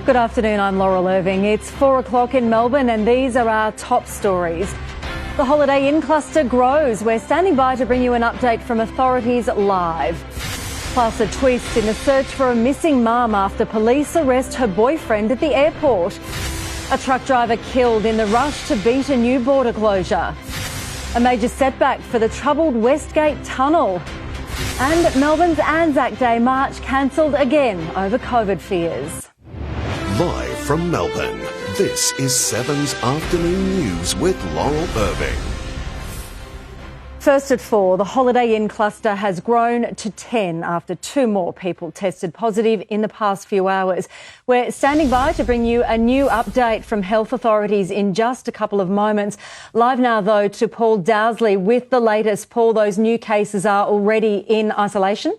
Good afternoon, I'm Laurel Irving. It's 4 o'clock in Melbourne and these are our top stories. The Holiday Inn cluster grows. We're standing by to bring you an update from authorities live. Plus a twist in the search for a missing mum after police arrest her boyfriend at the airport. A truck driver killed in the rush to beat a new border closure. A major setback for the troubled Westgate Tunnel. And Melbourne's Anzac Day march cancelled again over COVID fears. Live from Melbourne, this is 7's Afternoon News with Laurel Irving. First at 4, the Holiday Inn cluster has grown to 10 after 2 more people tested positive in the past few hours. We're standing by to bring you a new update from health authorities in just a couple of moments. Live now, though, to Paul Dowsley with the latest. Paul, those new cases are already in isolation?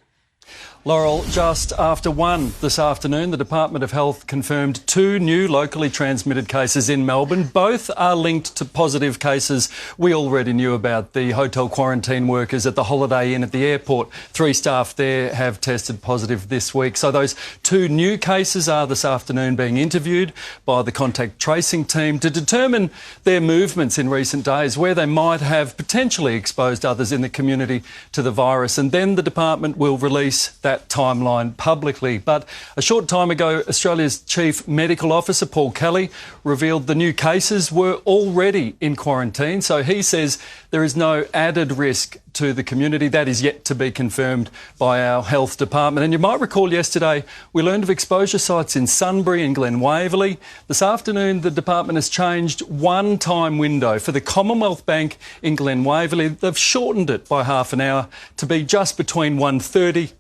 Laurel, just after 1 this afternoon, the Department of Health confirmed 2 new locally transmitted cases in Melbourne. Both are linked to positive cases we already knew about. The hotel quarantine workers at the Holiday Inn at the airport, 3 staff there have tested positive this week. So those 2 new cases are this afternoon being interviewed by the contact tracing team to determine their movements in recent days, where they might have potentially exposed others in the community to the virus. And then the department will release that timeline publicly. But a short time ago, Australia's Chief Medical Officer, Paul Kelly, revealed the new cases were already in quarantine. So he says there is no added risk to the community. That is yet to be confirmed by our health department. And you might recall yesterday we learned of exposure sites in Sunbury and Glen Waverley. This afternoon the department has changed one time window for the Commonwealth Bank in Glen Waverley. They've shortened it by half an hour to be just between 1:30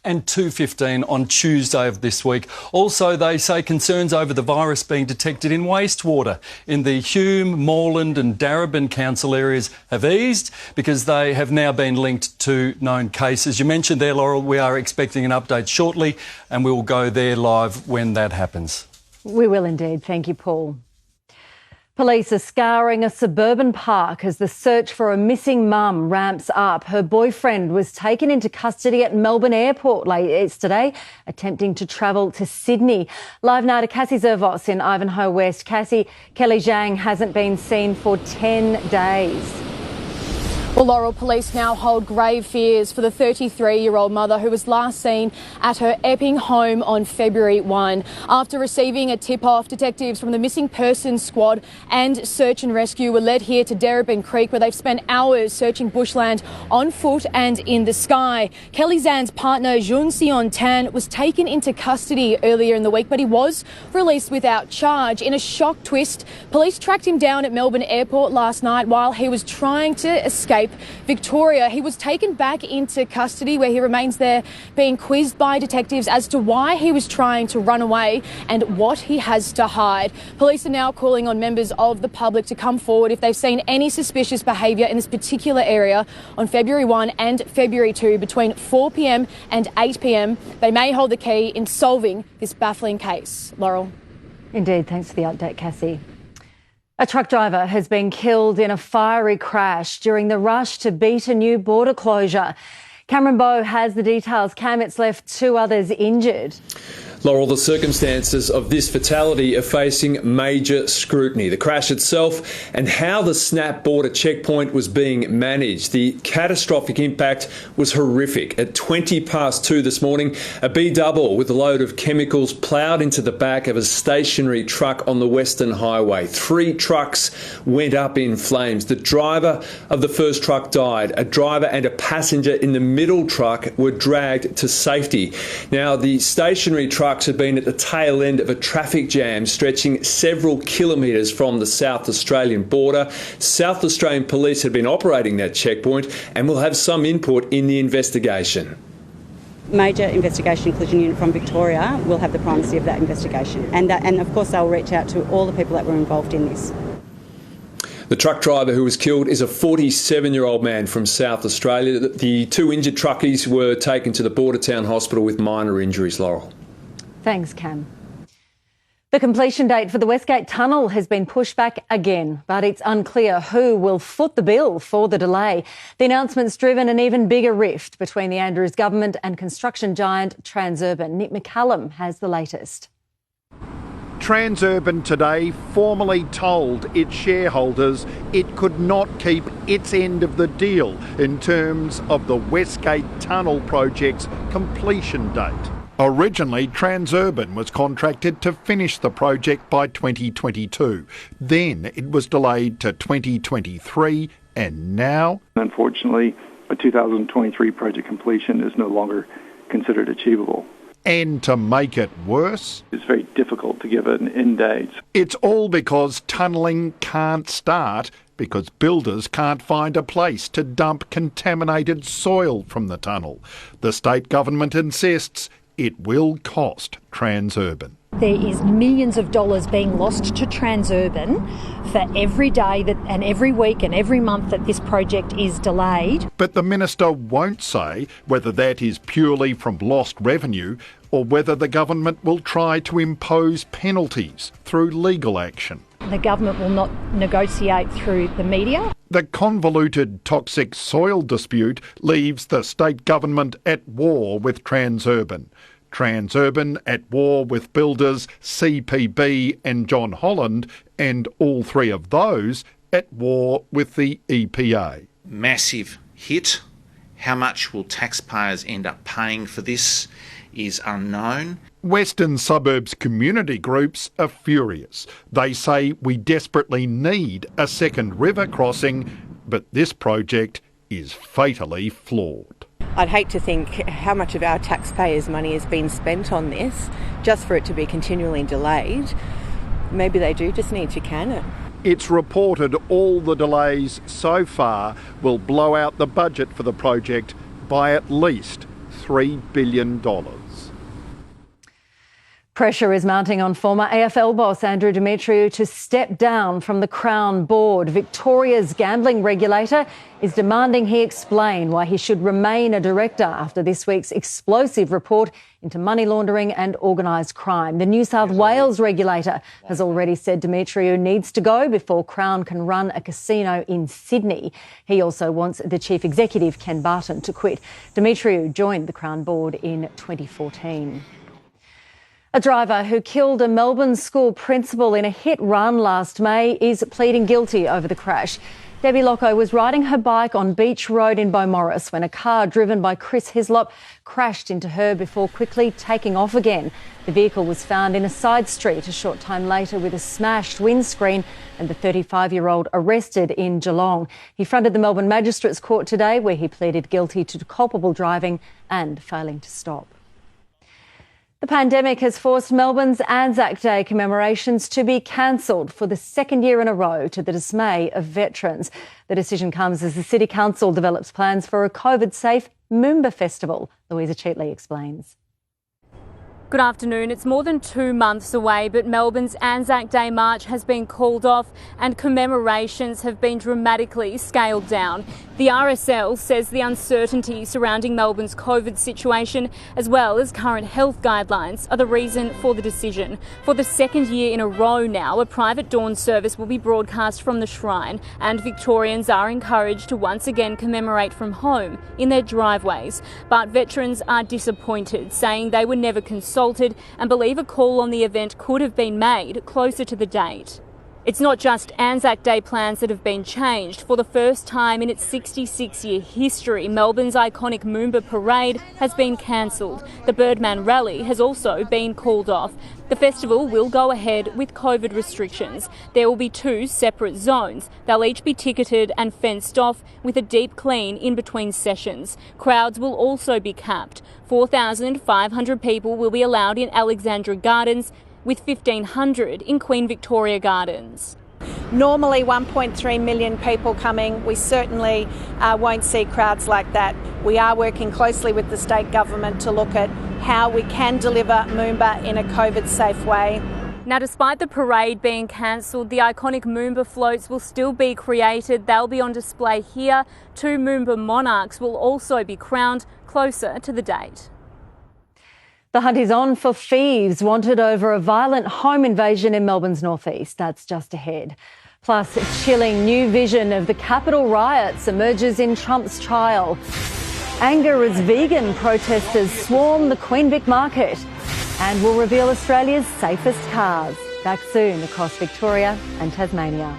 and 2:15 on Tuesday of this week. Also, they say concerns over the virus being detected in wastewater in the Hume, Moreland and Darebin council areas have eased because they have now been linked to known cases. You mentioned there, Laurel, we are expecting an update shortly and we will go there live when that happens. We will indeed. Thank you, Paul. Police are scouring a suburban park as the search for a missing mum ramps up. Her boyfriend was taken into custody at Melbourne Airport late yesterday, attempting to travel to Sydney. Live now to Cassie Zervos in Ivanhoe West. Cassie, Kelly Zhang hasn't been seen for 10 days. Well, Laurel, police now hold grave fears for the 33-year-old mother who was last seen at her Epping home on February 1. After receiving a tip-off, detectives from the Missing Persons Squad and Search and Rescue were led here to Darebin Creek, where they've spent hours searching bushland on foot and in the sky. Kelly Zhan's partner, Jun Sion Tan, was taken into custody earlier in the week, but he was released without charge. In a shock twist, police tracked him down at Melbourne Airport last night while he was trying to escape Victoria. He was taken back into custody where he remains there being quizzed by detectives as to why he was trying to run away and what he has to hide. Police are now calling on members of the public to come forward if they've seen any suspicious behaviour in this particular area on February 1 and February 2 between 4 p.m. and 8 p.m. They may hold the key in solving this baffling case. Laurel. Indeed. Thanks for the update, Cassie. A truck driver has been killed in a fiery crash during the rush to beat a new border closure. Cameron Bowe has the details. Cam, it's left 2 others injured. Laurel, the circumstances of this fatality are facing major scrutiny. The crash itself and how the snap border checkpoint was being managed. The catastrophic impact was horrific. At 2:20 this morning, a B-double with a load of chemicals ploughed into the back of a stationary truck on the Western Highway. 3 trucks went up in flames. The driver of the first truck died. A driver and a passenger in the middle truck were dragged to safety. Now, the stationary trucks had been at the tail end of a traffic jam stretching several kilometres from the South Australian border. South Australian police had been operating that checkpoint and will have some input in the investigation. Major investigation collision unit from Victoria will have the primacy of that investigation. And of course they'll reach out to all the people that were involved in this. The truck driver who was killed is a 47-year-old man from South Australia. The 2 injured truckies were taken to the Bordertown Hospital with minor injuries, Laurel. Thanks, Cam. The completion date for the Westgate Tunnel has been pushed back again, but it's unclear who will foot the bill for the delay. The announcement's driven an even bigger rift between the Andrews government and construction giant Transurban. Nick McCallum has the latest. Transurban today formally told its shareholders it could not keep its end of the deal in terms of the Westgate Tunnel project's completion date. Originally, Transurban was contracted to finish the project by 2022. Then it was delayed to 2023, and now... Unfortunately, a 2023 project completion is no longer considered achievable. And to make it worse... It's very difficult to give an end date. It's all because tunnelling can't start because builders can't find a place to dump contaminated soil from the tunnel. The state government insists it will cost Transurban. There is millions of dollars being lost to Transurban for every day and every week and every month that this project is delayed. But the minister won't say whether that is purely from lost revenue or whether the government will try to impose penalties through legal action. The government will not negotiate through the media. The convoluted toxic soil dispute leaves the state government at war with Transurban. Transurban at war with builders CPB and John Holland, and all three of those at war with the EPA. Massive hit. How much will taxpayers end up paying for this is unknown. Western suburbs community groups are furious. They say we desperately need a second river crossing, but this project is fatally flawed. I'd hate to think how much of our taxpayers' money has been spent on this just for it to be continually delayed. Maybe they do just need to can it. It's reported all the delays so far will blow out the budget for the project by at least $3 billion. Pressure is mounting on former AFL boss Andrew Demetriou to step down from the Crown Board. Victoria's gambling regulator is demanding he explain why he should remain a director after this week's explosive report into money laundering and organised crime. The New South Wales regulator has already said Demetriou needs to go before Crown can run a casino in Sydney. He also wants the chief executive, Ken Barton, to quit. Demetriou joined the Crown Board in 2014. A driver who killed a Melbourne school principal in a hit-run last May is pleading guilty over the crash. Debbie Locko was riding her bike on Beach Road in Beaumaris when a car driven by Chris Hislop crashed into her before quickly taking off again. The vehicle was found in a side street a short time later with a smashed windscreen and the 35-year-old arrested in Geelong. He fronted the Melbourne Magistrates Court today where he pleaded guilty to culpable driving and failing to stop. The pandemic has forced Melbourne's Anzac Day commemorations to be cancelled for the second year in a row, to the dismay of veterans. The decision comes as the City Council develops plans for a COVID-safe Moomba Festival. Louisa Cheatley explains. Good afternoon. It's more than 2 months away, but Melbourne's Anzac Day March has been called off and commemorations have been dramatically scaled down. The RSL says the uncertainty surrounding Melbourne's COVID situation, as well as current health guidelines, are the reason for the decision. For the second year in a row now, a private dawn service will be broadcast from the shrine, and Victorians are encouraged to once again commemorate from home in their driveways. But veterans are disappointed, saying they were never consulted and believe a call on the event could have been made closer to the date. It's not just Anzac Day plans that have been changed. For the first time in its 66-year history, Melbourne's iconic Moomba Parade has been cancelled. The Birdman Rally has also been called off. The festival will go ahead with COVID restrictions. There will be 2 separate zones. They'll each be ticketed and fenced off with a deep clean in between sessions. Crowds will also be capped. 4,500 people will be allowed in Alexandra Gardens, with 1,500 in Queen Victoria Gardens. Normally 1.3 million people coming. We certainly won't see crowds like that. We are working closely with the state government to look at how we can deliver Moomba in a COVID-safe way. Now, despite the parade being cancelled, the iconic Moomba floats will still be created. They'll be on display here. 2 Moomba monarchs will also be crowned closer to the date. The hunt is on for thieves wanted over a violent home invasion in Melbourne's northeast. That's just ahead. Plus, a chilling new vision of the Capitol riots emerges in Trump's trial. Anger as vegan protesters swarm the Queen Vic market, and will reveal Australia's safest cars. Back soon across Victoria and Tasmania.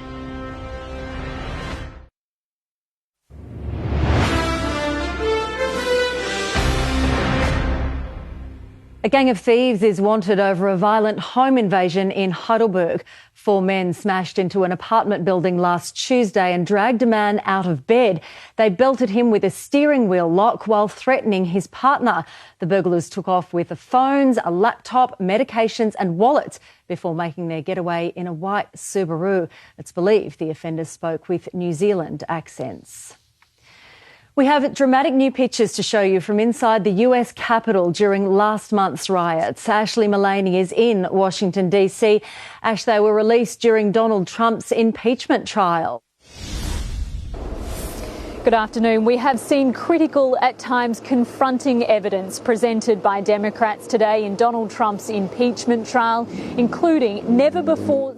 A gang of thieves is wanted over a violent home invasion in Heidelberg. 4 men smashed into an apartment building last Tuesday and dragged a man out of bed. They belted him with a steering wheel lock while threatening his partner. The burglars took off with the phones, a laptop, medications and wallets before making their getaway in a white Subaru. It's believed the offenders spoke with New Zealand accents. We have dramatic new pictures to show you from inside the US Capitol during last month's riots. Ashley Mullaney is in Washington, D.C. Ash, they were released during Donald Trump's impeachment trial. Good afternoon. We have seen critical, at times confronting evidence presented by Democrats today in Donald Trump's impeachment trial, including never before.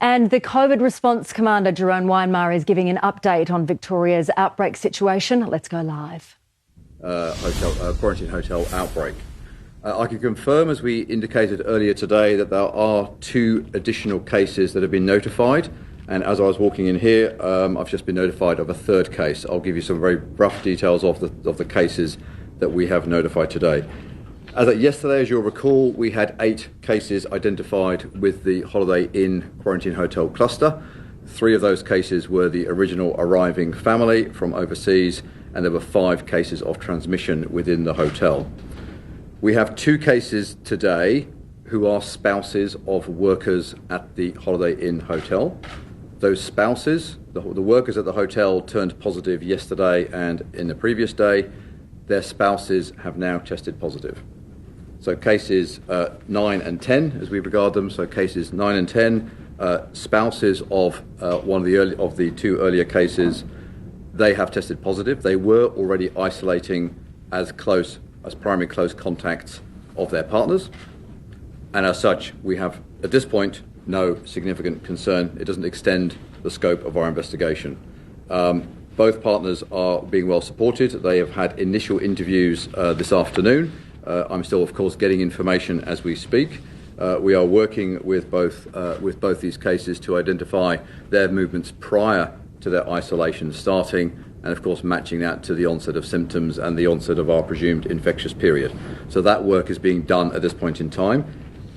And the COVID response commander, Jerome Weinmar, is giving an update on Victoria's outbreak situation. Let's go live. Quarantine hotel outbreak. I can confirm, as we indicated earlier today, that there are 2 additional cases that have been notified. And as I was walking in here, I've just been notified of a 3rd case. I'll give you some very rough details of the cases that we have notified today. As of yesterday, as you'll recall, we had 8 cases identified with the Holiday Inn quarantine hotel cluster. 3 of those cases were the original arriving family from overseas, and there were 5 cases of transmission within the hotel. We have 2 cases today who are spouses of workers at the Holiday Inn hotel. Those spouses, the workers at the hotel, turned positive yesterday and in the previous day. Their spouses have now tested positive. So cases 9 and 10, as we regard them, so cases 9 and 10, spouses of one of the 2 earlier cases, they have tested positive. They were already isolating as primary close contacts of their partners, and as such, we have at this point no significant concern. It doesn't extend the scope of our investigation. Both partners are being well supported. They have had initial interviews this afternoon. I'm still, of course, getting information as we speak. We are working with both these cases to identify their movements prior to their isolation starting, and of course matching that to the onset of symptoms and the onset of our presumed infectious period. So that work is being done at this point in time.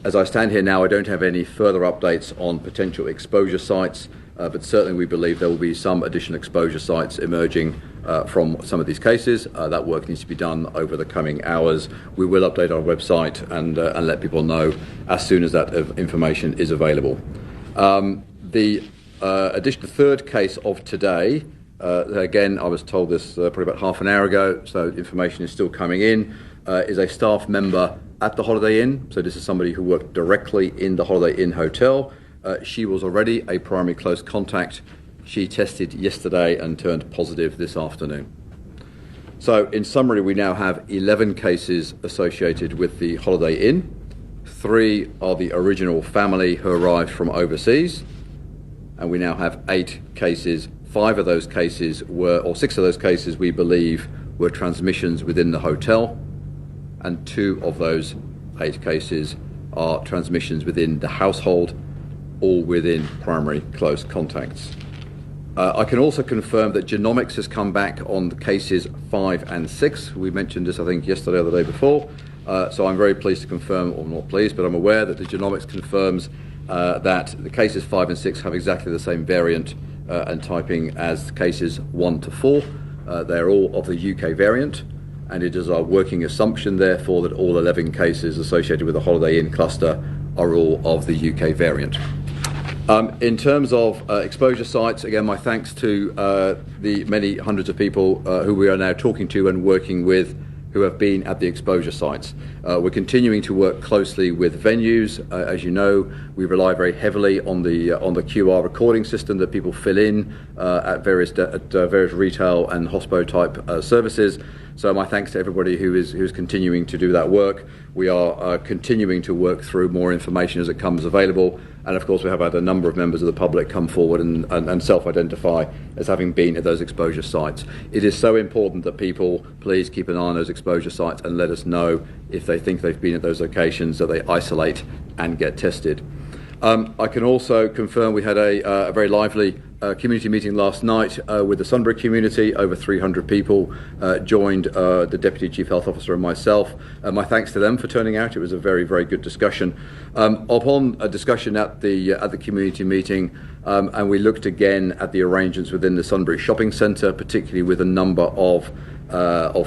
As I stand here now, I don't have any further updates on potential exposure sites, but certainly we believe there will be some additional exposure sites emerging from some of these cases. That work needs to be done over the coming hours. We will update our website and let people know as soon as that information is available. The 3rd case of today, again, I was told this probably about half an hour ago, so information is still coming in, is a staff member at the Holiday Inn. So this is somebody who worked directly in the Holiday Inn hotel. She was already a primary close contact. She tested yesterday and turned positive this afternoon. So in summary, we now have 11 cases associated with the Holiday Inn. 3 are the original family who arrived from overseas. And we now have 8 cases. 6 of those cases we believe were transmissions within the hotel. And 2 of those 8 cases are transmissions within the household, all within primary close contacts. I can also confirm that genomics has come back on the cases 5 and 6. We mentioned this, I think, yesterday or the day before. So I'm very pleased to confirm, or not pleased, but I'm aware that the genomics confirms that the cases 5 and 6 have exactly the same variant and typing as cases 1 to 4. They're all of the UK variant, and it is our working assumption, therefore, that all 11 cases associated with the Holiday Inn cluster are all of the UK variant. In terms of exposure sites, again, my thanks to the many hundreds of people who we are now talking to and working with who have been at the exposure sites. We're continuing to work closely with venues. As you know, we rely very heavily on the QR recording system that people fill in at various retail and hospo type services. So my thanks to everybody who is continuing to do that work. We are continuing to work through more information as it comes available. And of course, we have had a number of members of the public come forward and self-identify as having been at those exposure sites. It is so important that people please keep an eye on those exposure sites and let us know if they think they've been at those locations, that they isolate and get tested. I can also confirm we had a very lively community meeting last night with the Sunbury community. Over 300 people joined the Deputy Chief Health Officer and myself. My thanks to them for turning out. It was a very, very good discussion. Upon a discussion at the community meeting, and we looked again at the arrangements within the Sunbury Shopping Centre, particularly with a number of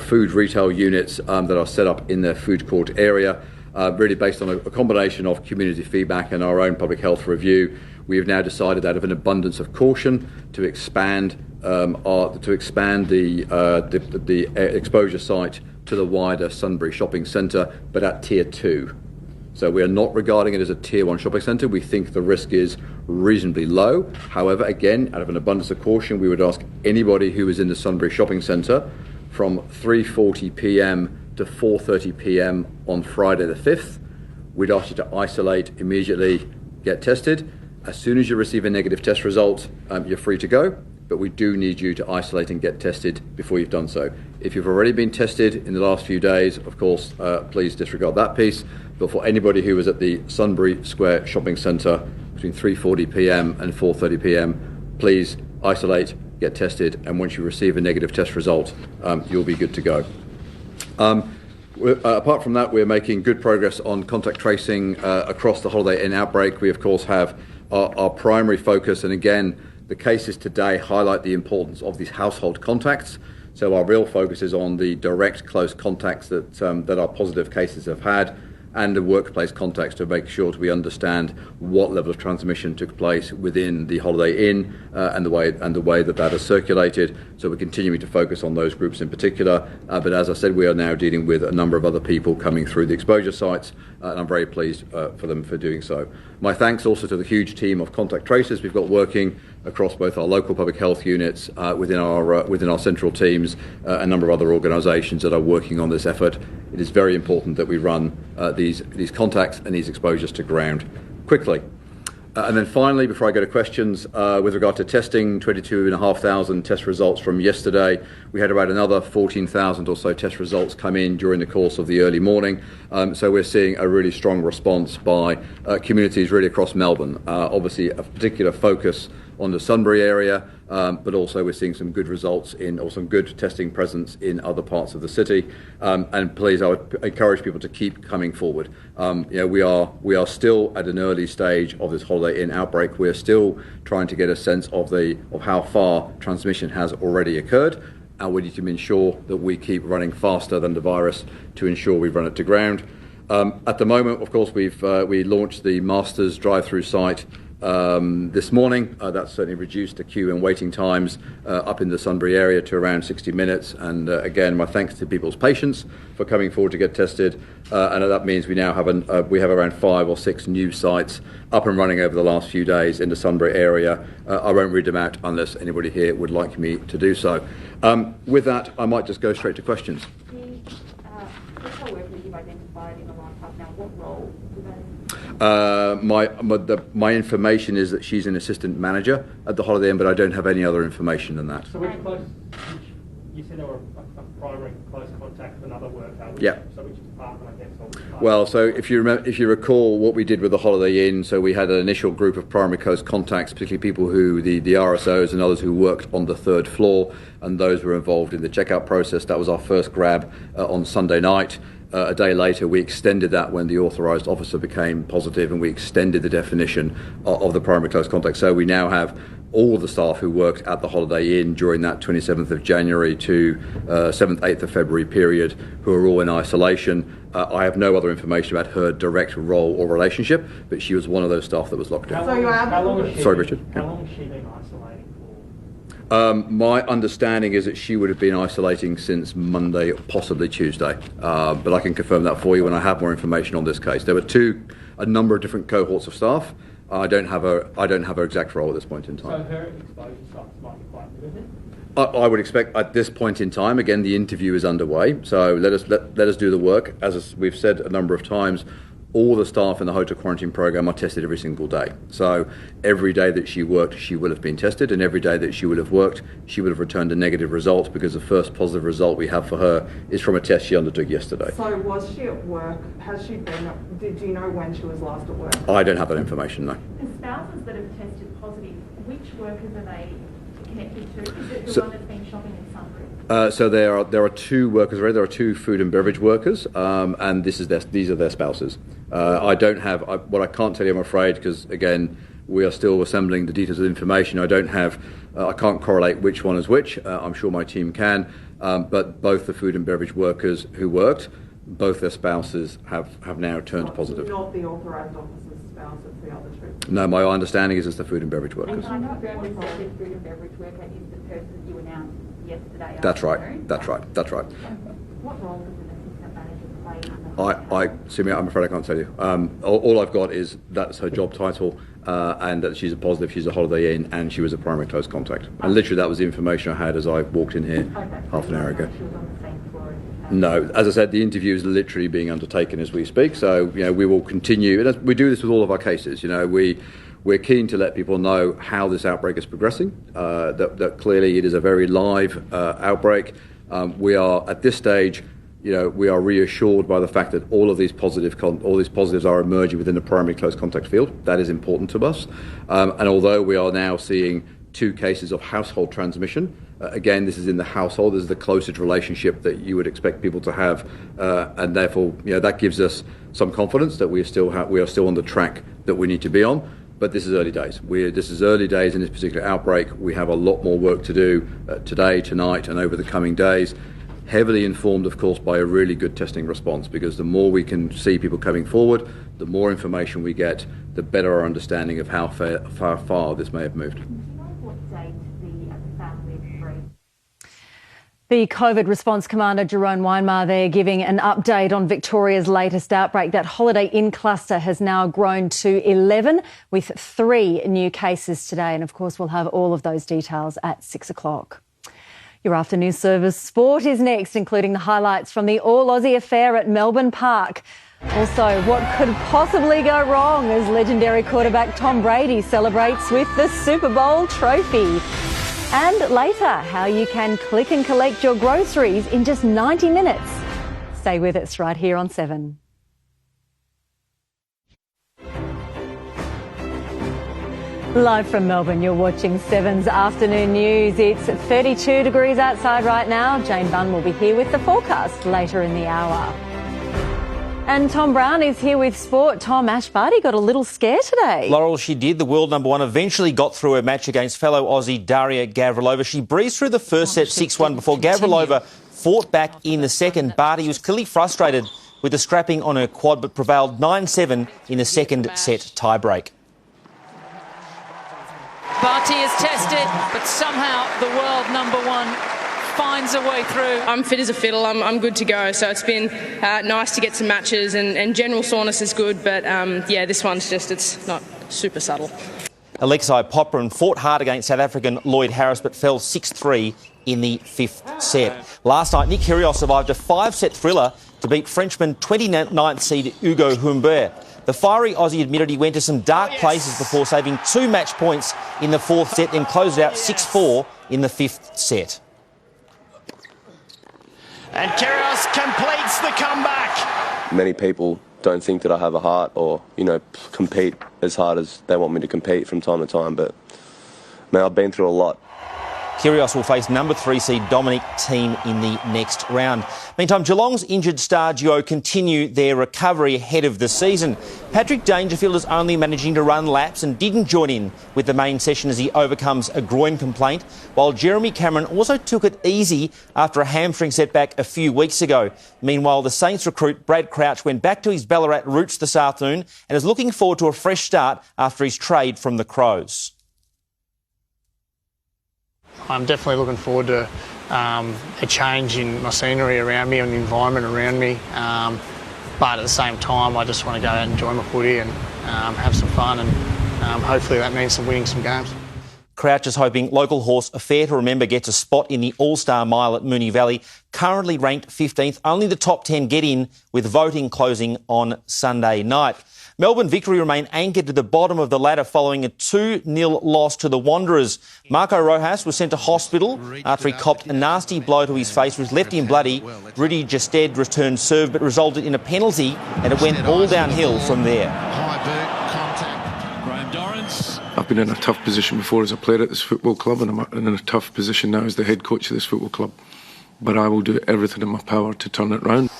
food retail units that are set up in their food court area. Really based on a combination of community feedback and our own public health review, we have now decided, out of an abundance of caution, to expand the exposure site to the wider Sunbury Shopping Centre, but at Tier 2. So we are not regarding it as a Tier 1 shopping centre. We think the risk is reasonably low. However, again, out of an abundance of caution, we would ask anybody who is in the Sunbury Shopping Centre from 3:40 p.m. to 4:30 p.m. on Friday the 5th. We'd ask you to isolate immediately, get tested. As soon as you receive a negative test result, you're free to go, but we do need you to isolate and get tested before you've done so. If you've already been tested in the last few days, of course, please disregard that piece. But for anybody who was at the Sunbury Square Shopping Centre between 3:40 p.m. and 4:30 p.m, please isolate, get tested, and once you receive a negative test result, you'll be good to go. Apart from that, we're making good progress on contact tracing across the Holiday Inn outbreak. We, of course, have our primary focus, and again, the cases today highlight the importance of these household contacts. So our real focus is on the direct close contacts that our positive cases have had, and the workplace contacts, to make sure that we understand what level of transmission took place within the Holiday Inn and the way that is circulated. So we're continuing to focus on those groups in particular. But as I said, we are now dealing with a number of other people coming through the exposure sites, and I'm very pleased for them for doing so. My thanks also to the huge team of contact tracers we've got working across both our local public health units, within our central teams, a number of other organisations that are working on this effort. It is very important that we run these contacts and these exposures to ground quickly. And then finally, before I go to questions, with regard to testing, 22,500 test results from yesterday. We had about another 14,000 or so test results come in during the course of the early morning. So we're seeing a really strong response by communities really across Melbourne. Obviously, a particular focus on the Sunbury area, but also we're seeing some good results or some good testing presence in other parts of the city. And please, I would encourage people to keep coming forward. We are still at an early stage of this Holiday Inn outbreak. We're still trying to get a sense of how far transmission has already occurred, and we need to ensure that we keep running faster than the virus to ensure we run it to ground. At the moment, of course, we launched the Masters drive-through site this morning. That's certainly reduced the queue and waiting times up in the Sunbury area to around 60 minutes. And again, my thanks to people's patience for coming forward to get tested. And that means we now have around 5 or 6 new sites up and running over the last few days in the Sunbury area. I won't read them out unless anybody here would like me to do so. With that, I might just go straight to questions. My information is that she's an assistant manager at the Holiday Inn, but I don't have any other information than that. So you said there were a primary close contact with another worker. Yeah. So which department, I guess? Well, so if you recall what we did with the Holiday Inn, so we had an initial group of primary close contacts, particularly people who the RSOs and others who worked on the third floor, and those were involved in the checkout process. That was our first grab on Sunday night. A day later, we extended that when the authorised officer became positive, and we extended the definition of the primary close contact. So we now have all the staff who worked at the Holiday Inn during that 27th of January to 7th, 8th of February period, who are all in isolation. I have no other information about her direct role or relationship, but she was one of those staff that was locked down. Sorry, Richard. How long has she been isolating for? My understanding is that she would have been isolating since Monday, possibly Tuesday, but I can confirm that for you when I have more information on this case. There were a number of different cohorts of staff. I don't have her exact role at this point in time. So her exposure sites might be quite limited? I would expect at this point in time, again, the interview is underway, so let us do the work. As we've said a number of times, all the staff in the hotel quarantine program are tested every single day. So every day that she worked, she will have been tested, and every day that she will have worked, she will have returned a negative result, because the first positive result we have for her is from a test she undertook yesterday. So was she at work? Has she been? Do you know when she was last at work? I don't have that information, no. The spouses that have tested positive, which workers are they connected to? Is it the So, one that's been shopping in Sunbury? So there are two workers. There are two food and beverage workers, and these are their spouses. I don't have what I can't tell you, I'm afraid, because again we are still assembling the details of the information. I can't correlate which one is which. I'm sure my team can, but both the food and beverage workers who worked, both their spouses have now turned positive. Not the authorised officer's spouse, it's the other two. No, my understanding is it's the food and beverage workers. And I confirm the food and beverage worker is the person you announced yesterday. That's right. What role does an assistant manager play in the Sumi, I'm afraid I can't tell you. All I've got is that's her job title, and that she's a positive, she's a Holiday Inn, and she was a primary close contact. And literally that was the information I had as I walked in here half an hour ago. No, as I said, the interview is literally being undertaken as we speak. So we will continue, and we do this with all of our cases. We're keen to let people know how this outbreak is progressing. That clearly it is a very live outbreak. We are at this stage, we are reassured by the fact that all these positives are emerging within the primary close contact field. That is important to us. And although we are now seeing 2 cases of household transmission, again, this is in the household. This is the closest relationship that you would expect people to have, and therefore, that gives us some confidence that we are still on the track that we need to be on. But this is early days. This is early days in this particular outbreak. We have a lot more work to do today, tonight, and over the coming days. Heavily informed, of course, by a really good testing response, because the more we can see people coming forward, the more information we get, the better our understanding of how far this may have moved. The COVID response commander, Jerome Weinmar, there giving an update on Victoria's latest outbreak. That Holiday Inn cluster has now grown to 11 with 3 new cases today. And of course, we'll have all of those details at 6 o'clock. Your afternoon service sport is next, including the highlights from the All-Aussie affair at Melbourne Park. Also, what could possibly go wrong as legendary quarterback Tom Brady celebrates with the Super Bowl trophy. And later, how you can click and collect your groceries in just 90 minutes. Stay with us right here on 7. Live from Melbourne, you're watching 7's Afternoon News. It's 32 degrees outside right now. Jane Bunn will be here with the forecast later in the hour. And Tom Brown is here with sport. Tom, Ash Barty got a little scare today. Laurel, she did. The world number 1 eventually got through her match against fellow Aussie Daria Gavrilova. She breezed through the first set 6-1 before Gavrilova fought back in the second. Barty was clearly frustrated with the scrapping on her quad, but prevailed 9-7 in the second set tiebreak. Barty is tested, but somehow the world number 1 finds a way through. I'm fit as a fiddle. I'm good to go. So it's been nice to get some matches, and general soreness is good. But this one's it's not super subtle. Alexei Popyrin fought hard against South African Lloyd Harris, but fell 6-3 in the 5th set. Last night, Nick Kyrgios survived a 5-set thriller to beat Frenchman 29th seed Hugo Humbert. The fiery Aussie admitted he went to some dark places before saving 2 match points in the 4th set, then closed it out 6-4 in the 5th set. And Kyrgios completes the comeback. Many people don't think that I have a heart or, compete as hard as they want me to compete from time to time. But, man, I've been through a lot. Kyrgios will face number 3 seed Dominic Thiem in the next round. Meantime, Geelong's injured star duo continue their recovery ahead of the season. Patrick Dangerfield is only managing to run laps and didn't join in with the main session as he overcomes a groin complaint, while Jeremy Cameron also took it easy after a hamstring setback a few weeks ago. Meanwhile, the Saints recruit Brad Crouch went back to his Ballarat roots this afternoon and is looking forward to a fresh start after his trade from the Crows. I'm definitely looking forward to a change in my scenery around me and the environment around me. But at the same time, I just want to go out and enjoy my footy and have some fun, and hopefully that means winning some games. Crouch is hoping local horse Affair to Remember gets a spot in the All-Star Mile at Moonee Valley, currently ranked 15th. Only the top 10 get in, with voting closing on Sunday night. Melbourne Victory remain anchored to the bottom of the ladder following a 2-0 loss to the Wanderers. Marco Rojas was sent to hospital after he copped a nasty blow to his face, which left him bloody. Rudy Gested returned serve but resulted in a penalty, and it went all downhill from there. I've been in a tough position before as a player at this football club, and I'm in a tough position now as the head coach of this football club. But I will do everything in my power to turn it round.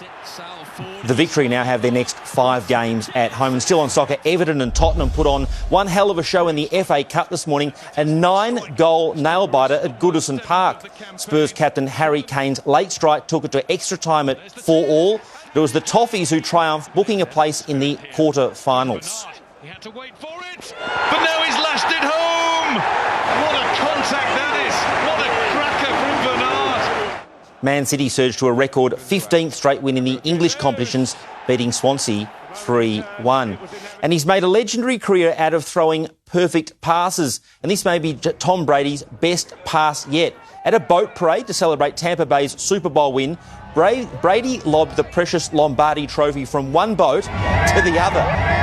The Victory now have their next 5 games at home. And still on soccer, Everton and Tottenham put on one hell of a show in the FA Cup this morning, a 9-goal nail-biter at Goodison Park. Spurs captain Harry Kane's late strike took it to extra time at 4-4. It was the Toffees who triumphed, booking a place in the quarter-finals. He had to wait for it, but now he's lashed it home! What a contact that is! What a cracker from Bernard! Man City surged to a record 15th straight win in the English competitions, beating Swansea 3-1. And he's made a legendary career out of throwing perfect passes. And this may be Tom Brady's best pass yet. At a boat parade to celebrate Tampa Bay's Super Bowl win, Brady lobbed the precious Lombardi trophy from one boat to the other.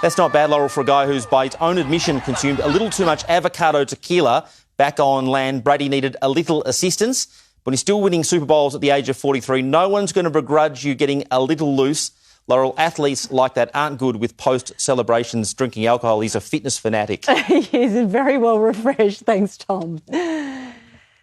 That's not bad, Laurel, for a guy who's, by his own admission, consumed a little too much avocado tequila. Back on land, Brady needed a little assistance, but he's still winning Super Bowls at the age of 43. No one's going to begrudge you getting a little loose. Laurel, athletes like that aren't good with post-celebrations drinking alcohol. He's a fitness fanatic. He's very well refreshed. Thanks, Tom.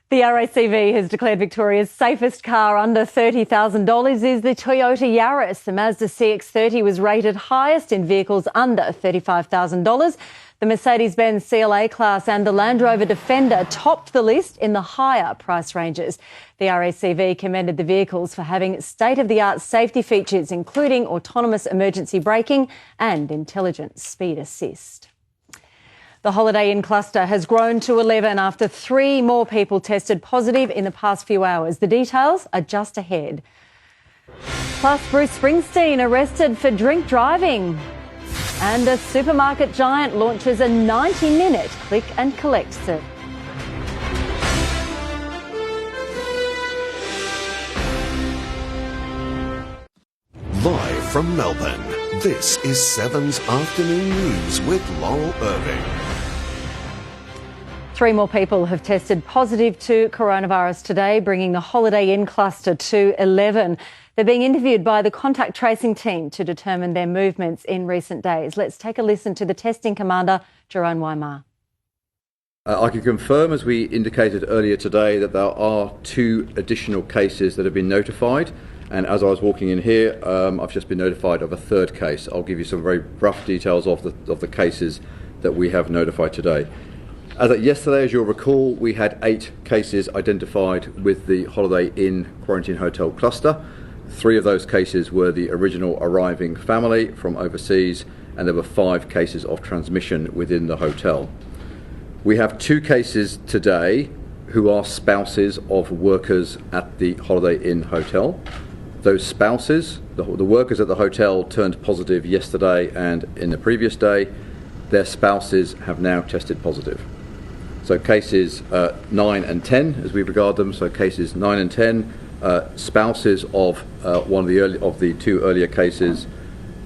The RACV has declared Victoria's safest car under $30,000 is the Toyota Yaris. The Mazda CX-30 was rated highest in vehicles under $35,000. The Mercedes-Benz CLA class and the Land Rover Defender topped the list in the higher price ranges. The RACV commended the vehicles for having state-of-the-art safety features, including autonomous emergency braking and intelligent speed assist. The Holiday Inn cluster has grown to 11 after 3 more people tested positive in the past few hours. The details are just ahead. Plus, Bruce Springsteen arrested for drink driving. And a supermarket giant launches a 90-minute click and collect service. Live from Melbourne, this is 7's Afternoon News with Laurel Irving. 3 more people have tested positive to coronavirus today, bringing the Holiday Inn cluster to 11. They're being interviewed by the contact tracing team to determine their movements in recent days. Let's take a listen to the testing commander, Jerome Weimar. I can confirm, as we indicated earlier today, that there are 2 additional cases that have been notified. And as I was walking in here, I've just been notified of a 3rd case. I'll give you some very rough details of the cases that we have notified today. As of yesterday, as you'll recall, we had 8 cases identified with the Holiday Inn Quarantine Hotel cluster. 3 of those cases were the original arriving family from overseas, and there were 5 cases of transmission within the hotel. We have 2 cases today who are spouses of workers at the Holiday Inn Hotel. Those spouses, the workers at the hotel, turned positive yesterday and in the previous day. Their spouses have now tested positive. So cases 9 and 10, as we regard them, so cases 9 and 10, spouses of one of the 2 earlier cases,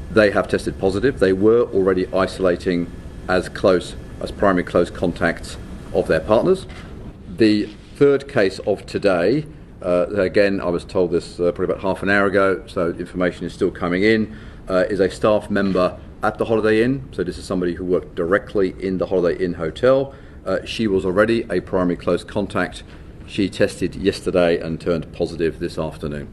they have tested positive. They were already isolating as primary close contacts of their partners. The 3rd case of today, again, I was told this probably about half an hour ago, so information is still coming in, is a staff member at the Holiday Inn. So this is somebody who worked directly in the Holiday Inn Hotel. She was already a primary close contact. She tested yesterday and turned positive this afternoon.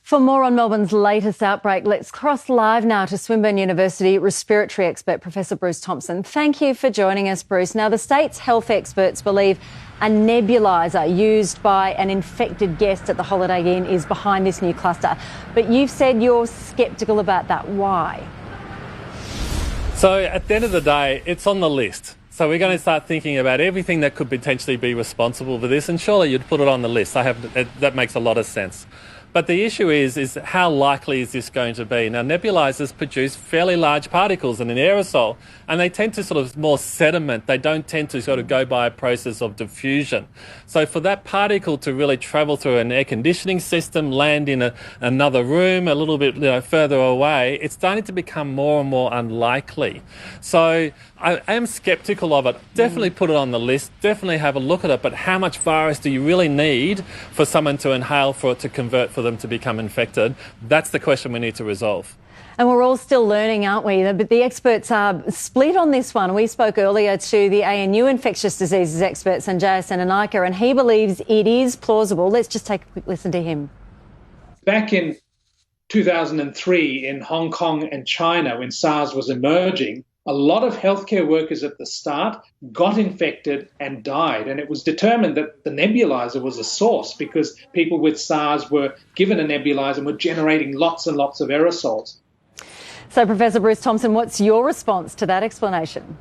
For more on Melbourne's latest outbreak, let's cross live now to Swinburne University respiratory expert Professor Bruce Thompson. Thank you for joining us, Bruce. Now, the state's health experts believe a nebuliser used by an infected guest at the Holiday Inn is behind this new cluster. But you've said you're sceptical about that. Why? So at the end of the day, it's on the list. So we're going to start thinking about everything that could potentially be responsible for this, and surely you'd put it on the list. That makes a lot of sense. But the issue is how likely is this going to be? Now, nebulizers produce fairly large particles in an aerosol, and they tend to sort of more sediment. They don't tend to sort of go by a process of diffusion. So for that particle to really travel through an air conditioning system, land in another room a little bit further away, it's starting to become more and more unlikely. So I am sceptical of it. Definitely put it on the list. Definitely have a look at it. But how much virus do you really need for someone to inhale for it to convert for them to become infected? That's the question we need to resolve. And we're all still learning, aren't we? But the experts are split on this one. We spoke earlier to the ANU infectious diseases expert, Sanjaya Senanayake, and he believes it is plausible. Let's just take a quick listen to him. Back in 2003 in Hong Kong and China, when SARS was emerging, a lot of healthcare workers at the start got infected and died. And it was determined that the nebulizer was a source because people with SARS were given a nebulizer and were generating lots and lots of aerosols. So, Professor Bruce Thompson, what's your response to that explanation?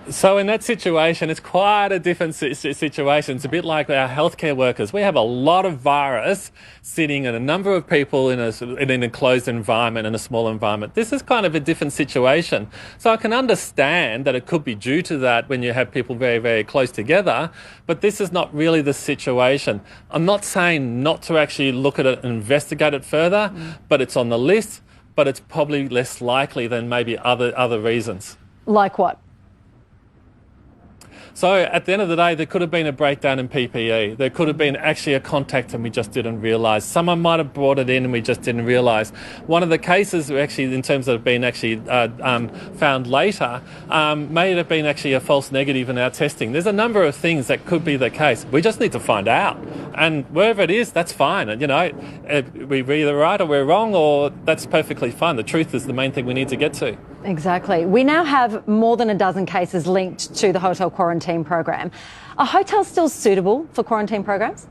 So in that situation, it's quite a different situation. It's a bit like our healthcare workers. We have a lot of virus sitting in a number of people in an enclosed environment, in a small environment. This is kind of a different situation. So I can understand that it could be due to that when you have people very, very close together, but this is not really the situation. I'm not saying not to actually look at it and investigate it further, but it's on the list, but it's probably less likely than maybe other reasons. Like what? So at the end of the day, there could have been a breakdown in PPE. There could have been actually a contact and we just didn't realise. Someone might have brought it in and we just didn't realise. One of the cases actually, in terms of being actually found later, may have been actually a false negative in our testing. There's a number of things that could be the case. We just need to find out. And wherever it is, that's fine. And, we're either right or we're wrong, or that's perfectly fine. The truth is the main thing we need to get to. Exactly. We now have more than a dozen cases linked to the hotel quarantine program. Are hotels still suitable for quarantine programs?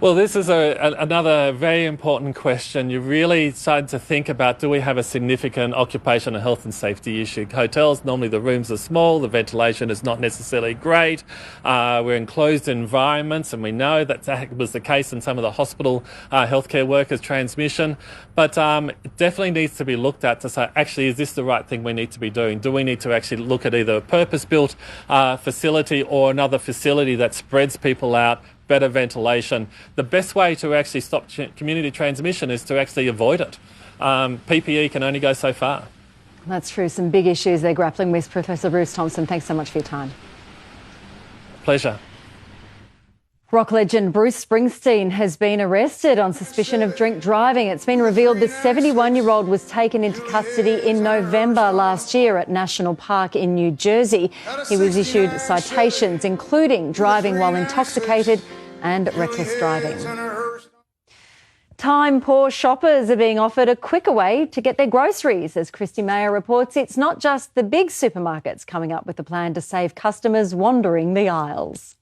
Well, this is another very important question. You really started to think about, do we have a significant occupational health and safety issue? Hotels, normally the rooms are small, the ventilation is not necessarily great. We're in closed environments, and we know that was the case in some of the hospital healthcare workers' transmission. But it definitely needs to be looked at to say, actually, is this the right thing we need to be doing? Do we need to actually look at either a purpose-built facility or another facility that spreads people out, better ventilation? The best way to actually stop community transmission is to actually avoid it. PPE can only go so far. That's true. Some big issues they're grappling with. Professor Bruce Thompson, thanks so much for your time. Pleasure. Rock legend Bruce Springsteen has been arrested on suspicion of drink driving. It's been revealed the 71-year-old was taken into custody in November last year at National Park in New Jersey. He was issued citations, including driving while intoxicated and reckless driving. Time-poor shoppers are being offered a quicker way to get their groceries. As Christy Mayer reports, it's not just the big supermarkets coming up with a plan to save customers wandering the aisles.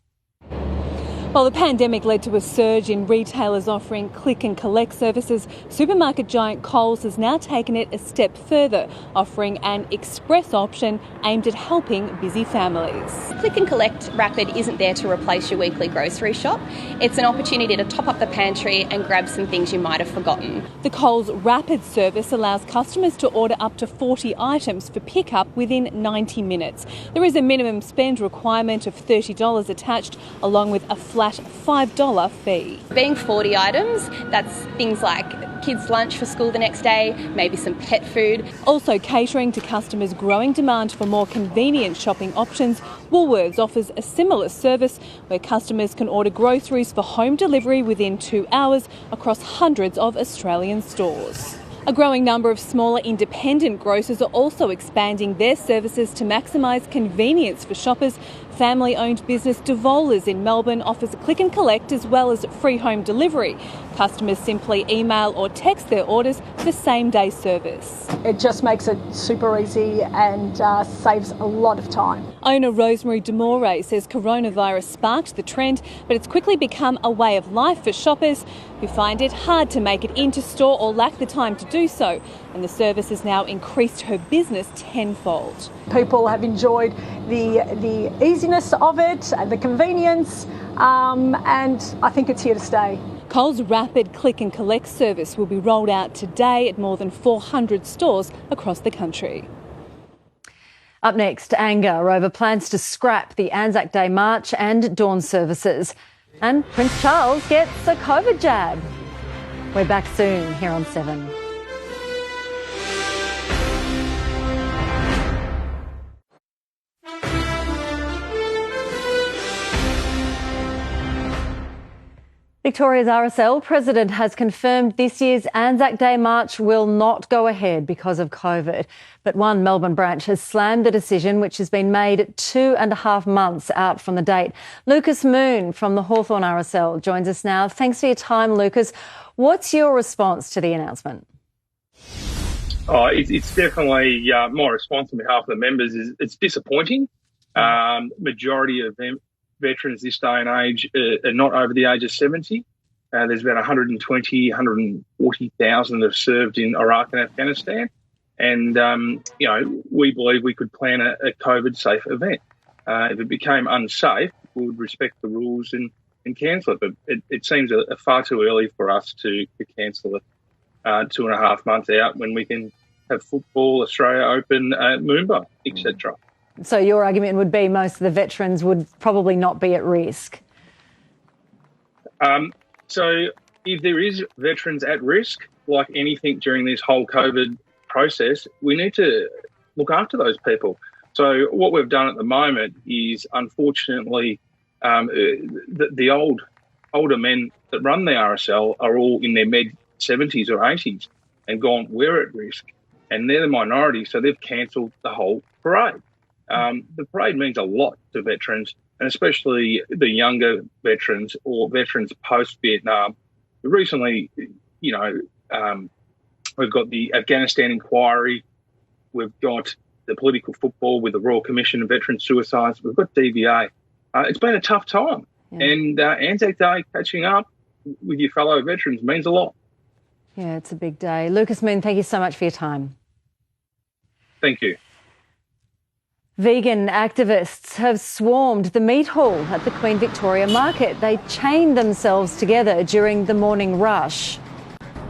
While the pandemic led to a surge in retailers offering click and collect services, supermarket giant Coles has now taken it a step further, offering an express option aimed at helping busy families. Click and collect rapid isn't there to replace your weekly grocery shop. It's an opportunity to top up the pantry and grab some things you might have forgotten. The Coles rapid service allows customers to order up to 40 items for pickup within 90 minutes. There is a minimum spend requirement of $30 attached, along with a flat $5 fee. Being 40 items, that's things like kids' lunch for school the next day, maybe some pet food. Also catering to customers' growing demand for more convenient shopping options, Woolworths offers a similar service where customers can order groceries for home delivery within 2 hours across hundreds of Australian stores. A growing number of smaller independent grocers are also expanding their services to maximise convenience for shoppers. Family-owned business Devola's in Melbourne offers click and collect as well as free home delivery. Customers simply email or text their orders for same-day service. It just makes it super easy and saves a lot of time. Owner Rosemary Demore says coronavirus sparked the trend, but it's quickly become a way of life for shoppers who find it hard to make it into store or lack the time to do so. And the service has now increased her business tenfold. People have enjoyed the easiness of it and the convenience, and I think it's here to stay. Coles Rapid Click and Collect service will be rolled out today at more than 400 stores across the country. Up next, anger over plans to scrap the Anzac Day March and dawn services. And Prince Charles gets a COVID jab. We're back soon here on 7. Victoria's RSL president has confirmed this year's Anzac Day March will not go ahead because of COVID. But one Melbourne branch has slammed the decision, which has been made 2.5 months out from the date. Lucas Moon from the Hawthorn RSL joins us now. Thanks for your time, Lucas. What's your response to the announcement? It's definitely my response on behalf of the members is it's disappointing. Majority of them veterans this day and age are not over the age of 70. There's about 140,000 that have served in Iraq and Afghanistan. And, we believe we could plan a COVID-safe event. If it became unsafe, we would respect the rules and cancel it. But it seems far too early for us to cancel it 2.5 months out when we can have football, Australia Open, Moomba, etc. So your argument would be most of the veterans would probably not be at risk. So if there is veterans at risk, like anything during this whole COVID process, we need to look after those people. So what we've done at the moment is, unfortunately, the older men that run the RSL are all in their mid-70s or 80s and gone, we're at risk. And they're the minority, so they've cancelled the whole parade. The parade means a lot to veterans, and especially the younger veterans or veterans post-Vietnam. Recently, we've got the Afghanistan inquiry, we've got the political football with the Royal Commission of Veteran Suicides, we've got DVA. It's been a tough time, and Anzac Day, catching up with your fellow veterans means a lot. Yeah, it's a big day. Lucas Moon, thank you so much for your time. Thank you. Vegan activists have swarmed the meat hall at the Queen Victoria Market. They chained themselves together during the morning rush.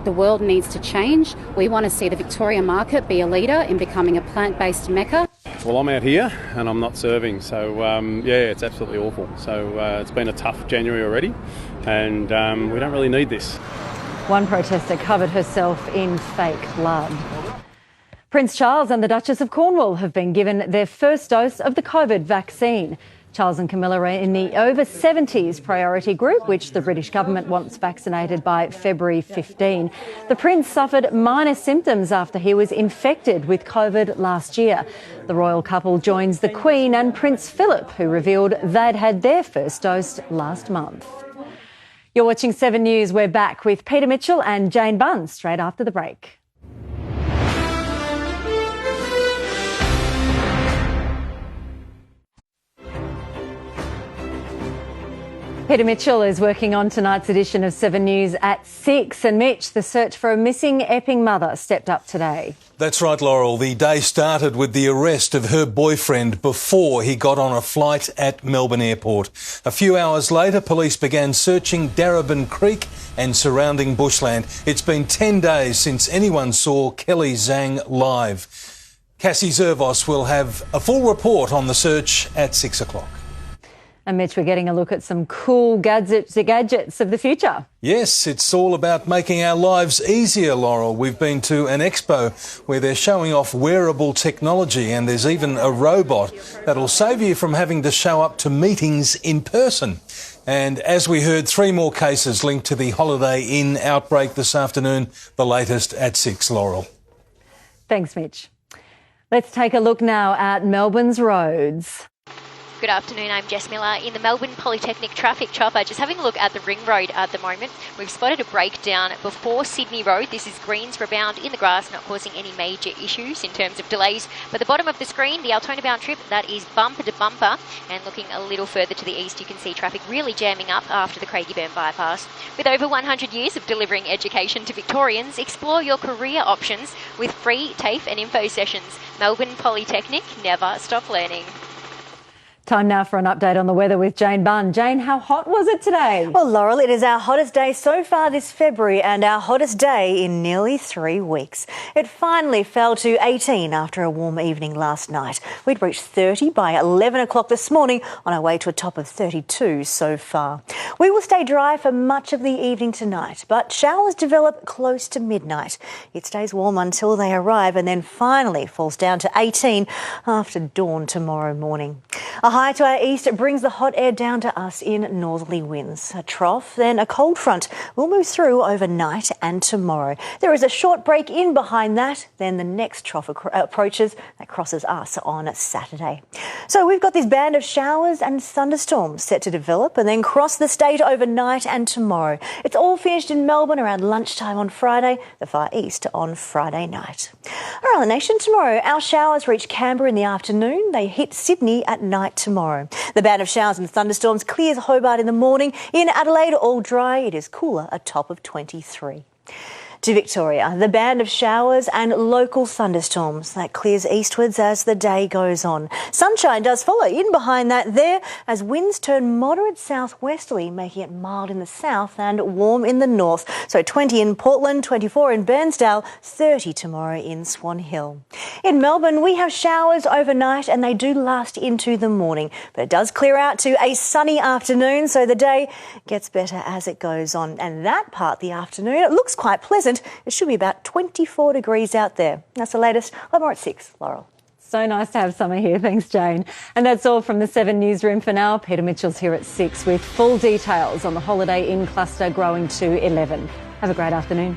The world needs to change. We want to see the Victoria Market be a leader in becoming a plant-based mecca. Well, I'm out here and I'm not serving, so it's absolutely awful. So it's been a tough January already, and we don't really need this. One protester covered herself in fake blood. Prince Charles and the Duchess of Cornwall have been given their first dose of the COVID vaccine. Charles and Camilla are in the over 70s priority group, which the British government wants vaccinated by February 15. The Prince suffered minor symptoms after he was infected with COVID last year. The royal couple joins the Queen and Prince Philip, who revealed they'd had their first dose last month. You're watching 7 News. We're back with Peter Mitchell and Jane Bunn straight after the break. Peter Mitchell is working on tonight's edition of 7 News at 6. And Mitch, the search for a missing Epping mother stepped up today. That's right, Laurel. The day started with the arrest of her boyfriend before he got on a flight at Melbourne Airport. A few hours later, police began searching Darebin Creek and surrounding bushland. It's been 10 days since anyone saw Kelly Zhang live. Cassie Zervos will have a full report on the search at 6 o'clock. And Mitch, we're getting a look at some cool gadgets of the future. Yes, it's all about making our lives easier, Laurel. We've been to an expo where they're showing off wearable technology, and there's even a robot that'll save you from having to show up to meetings in person. And as we heard, 3 more cases linked to the Holiday Inn outbreak this afternoon, the latest at 6, Laurel. Thanks, Mitch. Let's take a look now at Melbourne's roads. Good afternoon, I'm Jess Miller in the Melbourne Polytechnic traffic chopper. Just having a look at the Ring Road at the moment. We've spotted a breakdown before Sydney Road. This is Greens Rebound in the grass, not causing any major issues in terms of delays. But the bottom of the screen, the Altona bound trip, that is bumper to bumper. And looking a little further to the east, you can see traffic really jamming up after the Craigieburn bypass. With over 100 years of delivering education to Victorians, explore your career options with free TAFE and info sessions. Melbourne Polytechnic, never stop learning. Time now for an update on the weather with Jane Bunn. Jane, how hot was it today? Well, Laurel, it is our hottest day so far this February and our hottest day in nearly 3 weeks. It finally fell to 18 after a warm evening last night. We'd reached 30 by 11 o'clock this morning on our way to a top of 32 so far. We will stay dry for much of the evening tonight, but showers develop close to midnight. It stays warm until they arrive and then finally falls down to 18 after dawn tomorrow morning. A high to our east brings the hot air down to us in northerly winds. A trough, then a cold front will move through overnight and tomorrow. There is a short break in behind that, then the next trough approaches that crosses us on Saturday. So we've got this band of showers and thunderstorms set to develop and then cross the state overnight and tomorrow. It's all finished in Melbourne around lunchtime on Friday, the far east on Friday night. Around the nation tomorrow, our showers reach Canberra in the afternoon. They hit Sydney at night tomorrow. The band of showers and thunderstorms clears Hobart in the morning. In Adelaide, all dry. It is cooler, a top of 23. To Victoria, the band of showers and local thunderstorms that clears eastwards as the day goes on. Sunshine does follow in behind that there as winds turn moderate southwesterly, making it mild in the south and warm in the north. So 20 in Portland, 24 in Bairnsdale, 30 tomorrow in Swan Hill. In Melbourne, we have showers overnight and they do last into the morning, but it does clear out to a sunny afternoon, so the day gets better as it goes on. And that part of the afternoon, it looks quite pleasant. It should be about 24 degrees out there. That's the latest. I'm more at 6, Laurel. So nice to have summer here. Thanks, Jane. And that's all from the 7 newsroom for now. Peter Mitchell's here at 6 with full details on the Holiday Inn cluster growing to 11. Have a great afternoon.